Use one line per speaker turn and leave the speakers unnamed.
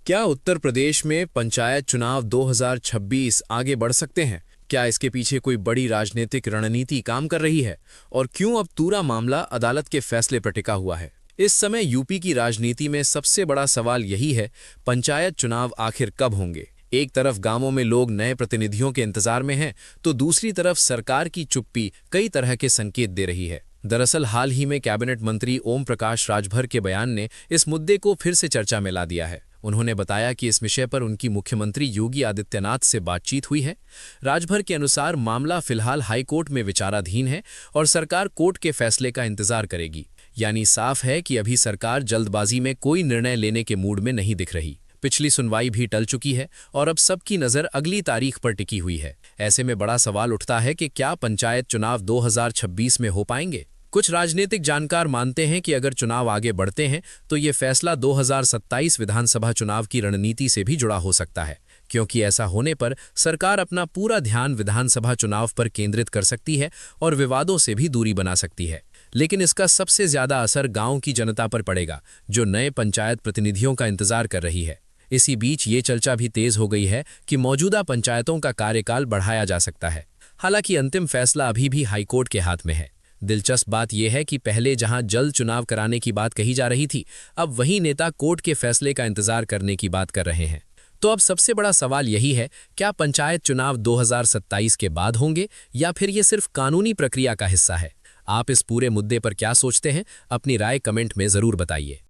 क्या उत्तर प्रदेश में पंचायत चुनाव 2026 आगे बढ़ सकते हैं? क्या इसके पीछे कोई बड़ी राजनीतिक रणनीति काम कर रही है? और क्यों अब पूरा मामला अदालत के फैसले पर टिका हुआ है? इस समय यूपी की राजनीति में सबसे बड़ा सवाल यही है, पंचायत चुनाव आखिर कब होंगे? एक तरफ गांवों में लोग नए प्रतिनिधियों के इंतजार में हैं, तो दूसरी तरफ सरकार की चुप्पी कई तरह के संकेत दे रही है। दरअसल हाल ही में कैबिनेट मंत्री ओम प्रकाश राजभर के बयान ने इस मुद्दे को फिर से चर्चा में ला दिया है। उन्होंने बताया कि इस विषय पर उनकी मुख्यमंत्री योगी आदित्यनाथ से बातचीत हुई है। राजभर के अनुसार मामला फिलहाल हाईकोर्ट में विचाराधीन है और सरकार कोर्ट के फैसले का इंतजार करेगी। यानी साफ है कि अभी सरकार जल्दबाजी में कोई निर्णय लेने के मूड में नहीं दिख रही। पिछली सुनवाई भी टल चुकी है और अब सबकी नज़र अगली तारीख पर टिकी हुई है। ऐसे में बड़ा सवाल उठता है कि क्या पंचायत चुनाव 2026 में हो पाएंगे? कुछ राजनीतिक जानकार मानते हैं कि अगर चुनाव आगे बढ़ते हैं तो ये फैसला 2027 विधानसभा चुनाव की रणनीति से भी जुड़ा हो सकता है, क्योंकि ऐसा होने पर सरकार अपना पूरा ध्यान विधानसभा चुनाव पर केंद्रित कर सकती है और विवादों से भी दूरी बना सकती है। लेकिन इसका सबसे ज्यादा असर गांव की जनता पर पड़ेगा, जो नए पंचायत प्रतिनिधियों का इंतजार कर रही है। इसी बीच ये चर्चा भी तेज हो गई है कि मौजूदा पंचायतों का कार्यकाल बढ़ाया जा सकता है। हालांकि अंतिम फैसला अभी भी हाईकोर्ट के हाथ में है। दिलचस्प बात यह है कि पहले जहां जल्द चुनाव कराने की बात कही जा रही थी, अब वही नेता कोर्ट के फैसले का इंतजार करने की बात कर रहे हैं। तो अब सबसे बड़ा सवाल यही है, क्या पंचायत चुनाव 2027 के बाद होंगे या फिर ये सिर्फ कानूनी प्रक्रिया का हिस्सा है? आप इस पूरे मुद्दे पर क्या सोचते हैं? अपनी राय कमेंट में जरूर बताइए।